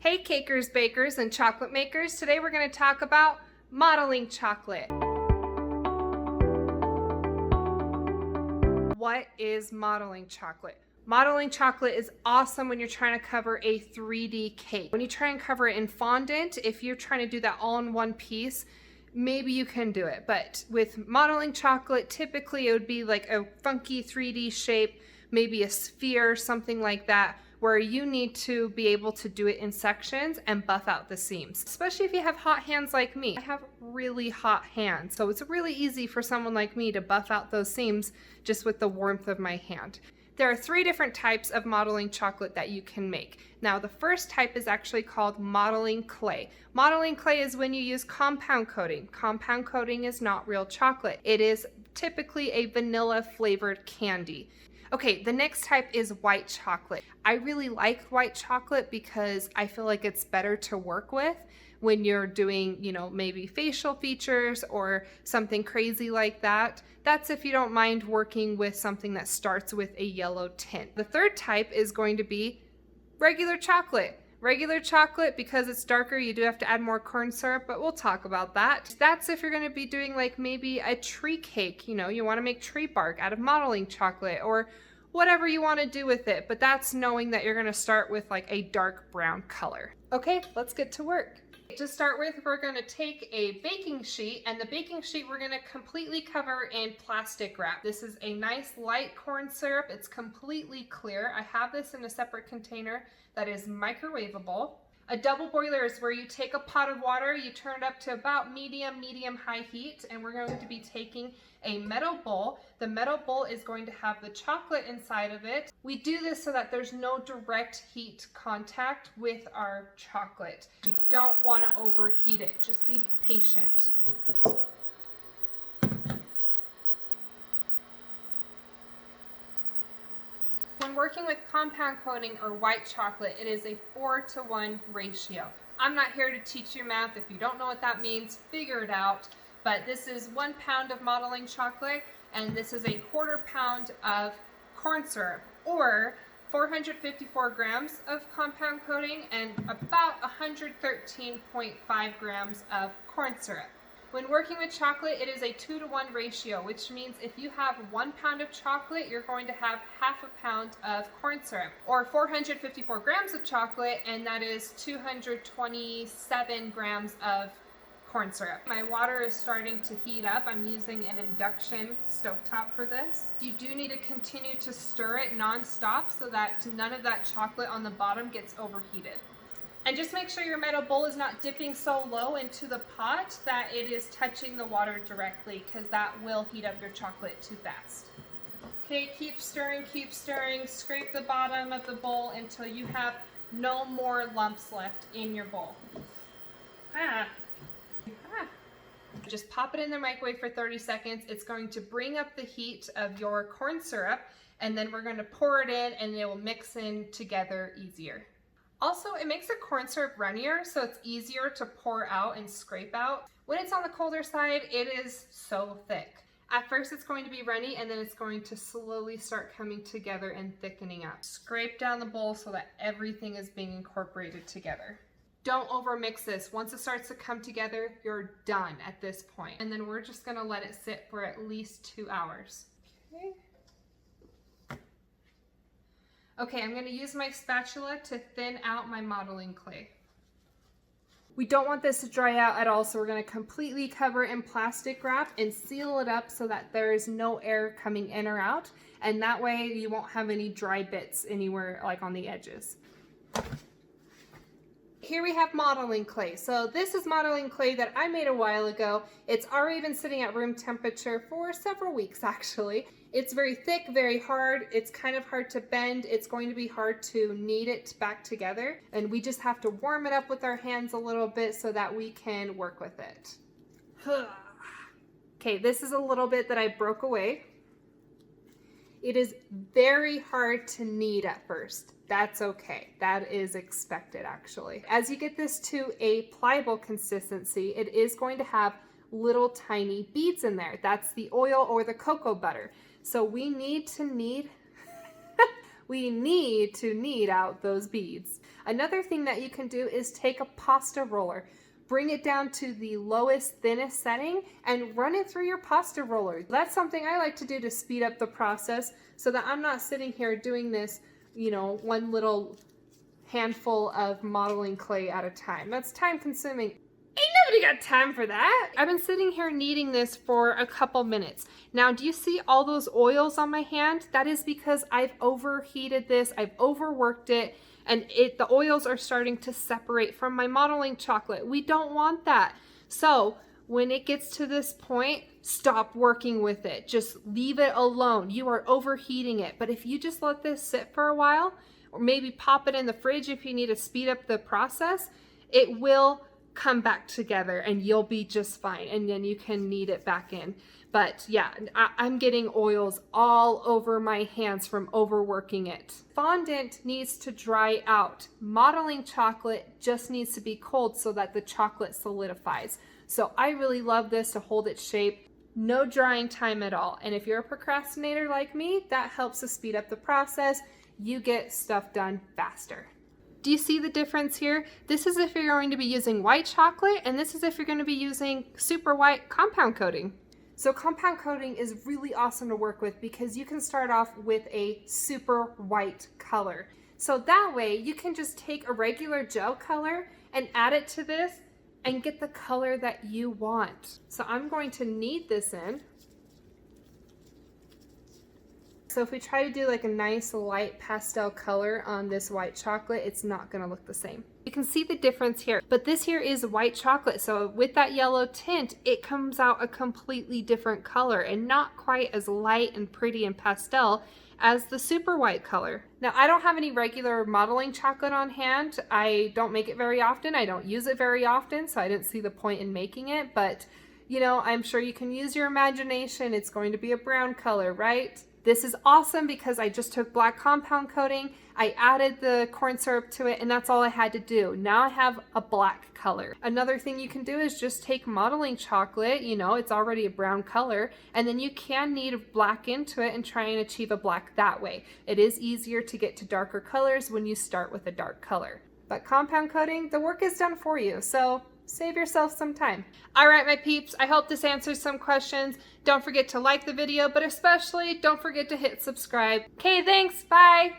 Hey cakers, bakers, and chocolate makers. Today we're going to talk about modeling chocolate. What is modeling chocolate? Modeling chocolate is awesome when you're trying to cover a 3D cake. When you try and cover it in fondant, if you're trying to do that all in one piece, maybe you can do it. But with modeling chocolate, typically it would be like a funky 3D shape, maybe a sphere, something like that, where you need to be able to do it in sections and buff out the seams. Especially if you have hot hands like me. I have really hot hands, so it's really easy for someone like me to buff out those seams just with the warmth of my hand. There are 3 different types of modeling chocolate that you can make. Now, the first type is actually called modeling clay. Modeling clay is when you use compound coating. Compound coating is not real chocolate. It is typically a vanilla flavored candy. Okay, the next type is white chocolate. I really like white chocolate because I feel like it's better to work with when you're doing, maybe facial features or something crazy like that. That's if you don't mind working with something that starts with a yellow tint. The third type is going to be regular chocolate. Regular chocolate, because it's darker, you do have to add more corn syrup, but we'll talk about that. That's if you're going to be doing like maybe a tree cake, you want to make tree bark out of modeling chocolate or whatever you want to do with it, but that's knowing that you're going to start with like a dark brown color. Okay, let's get to work. To start with, we're going to take a baking sheet, and the baking sheet we're going to completely cover in plastic wrap. This is a nice light corn syrup. It's completely clear. I have this in a separate container that is microwavable. A double boiler is where you take a pot of water, you turn it up to about medium-high heat, and we're going to be taking a metal bowl. The metal bowl is going to have the chocolate inside of it. We do this so that there's no direct heat contact with our chocolate. You don't want to overheat it. Just be patient. When working with compound coating or white chocolate, it is a 4-to-1 ratio. I'm not here to teach you math. If you don't know what that means, figure it out. But this is 1 pound of modeling chocolate, and this is a 1/4 pound of corn syrup, or 454 grams of compound coating and about 113.5 grams of corn syrup. When working with chocolate, it is a 2-to-1 ratio, which means if you have 1 pound of chocolate, you're going to have 1/2 pound of corn syrup, or 454 grams of chocolate, and that is 227 grams of corn syrup. My water is starting to heat up. I'm using an induction stovetop for this. You do need to continue to stir it non-stop so that none of that chocolate on the bottom gets overheated. And just make sure your metal bowl is not dipping so low into the pot that it is touching the water directly, because that will heat up your chocolate too fast. Okay, keep stirring, scrape the bottom of the bowl until you have no more lumps left in your bowl. Just pop it in the microwave for 30 seconds. It's going to bring up the heat of your corn syrup, and then we're going to pour it in and it will mix in together easier. Also, it makes the corn syrup runnier, so it's easier to pour out and scrape out. When it's on the colder side, it is so thick. At first it's going to be runny, and then it's going to slowly start coming together and thickening up. Scrape down the bowl so that everything is being incorporated together. Don't overmix this. Once it starts to come together, you're done at this point. And then we're just gonna let it sit for at least 2 hours. Okay, I'm gonna use my spatula to thin out my modeling clay. We don't want this to dry out at all, so we're gonna completely cover it in plastic wrap and seal it up so that there is no air coming in or out. And that way you won't have any dry bits anywhere like on the edges. Here we have modeling clay. So this is modeling clay that I made a while ago. It's already been sitting at room temperature for several weeks actually. It's very thick, very hard. It's kind of hard to bend. It's going to be hard to knead it back together. And we just have to warm it up with our hands a little bit so that we can work with it. Okay, this is a little bit that I broke away. It is very hard to knead at first. That's okay. That is expected actually. As you get this to a pliable consistency, it is going to have little tiny beads in there. That's the oil or the cocoa butter. So we need to knead we need to knead out those beads. Another thing that you can do is take a pasta roller, bring it down to the lowest, thinnest setting and run it through your pasta roller. That's something I like to do to speed up the process so that I'm not sitting here doing this, you know, one little handful of modeling clay at a time. That's time consuming. Ain't nobody got time for that. I've been sitting here kneading this for a couple minutes. Now, do you see all those oils on my hand? That is because I've overheated this, I've overworked it, and the oils are starting to separate from my modeling chocolate. We don't want that. So when it gets to this point, stop working with it. Just leave it alone. You are overheating it. But if you just let this sit for a while, or maybe pop it in the fridge if you need to speed up the process, it will come back together and you'll be just fine. And then you can knead it back in. But yeah, I'm getting oils all over my hands from overworking it. Fondant needs to dry out. Modeling chocolate just needs to be cold so that the chocolate solidifies. So I really love this to hold its shape. No drying time at all. And if you're a procrastinator like me, that helps to speed up the process. You get stuff done faster. Do you see the difference here? This is if you're going to be using white chocolate, and this is if you're going to be using super white compound coating. So compound coating is really awesome to work with because you can start off with a super white color. So that way you can just take a regular gel color and add it to this and get the color that you want. So I'm going to knead this in. So if we try to do like a nice light pastel color on this white chocolate, it's not gonna look the same. You can see the difference here, but this here is white chocolate. So with that yellow tint, it comes out a completely different color and not quite as light and pretty and pastel as the super white color. Now, I don't have any regular modeling chocolate on hand. I don't make it very often. I don't use it very often, so I didn't see the point in making it, but you know, I'm sure you can use your imagination. It's going to be a brown color, right? This is awesome because I just took black compound coating, I added the corn syrup to it, and that's all I had to do. Now I have a black color. Another thing you can do is just take modeling chocolate, you know, it's already a brown color, and then you can knead black into it and try and achieve a black that way. It is easier to get to darker colors when you start with a dark color. But compound coating, the work is done for you, so save yourself some time. All right, my peeps, I hope this answers some questions. Don't forget to like the video, but especially don't forget to hit subscribe. Okay, thanks, bye.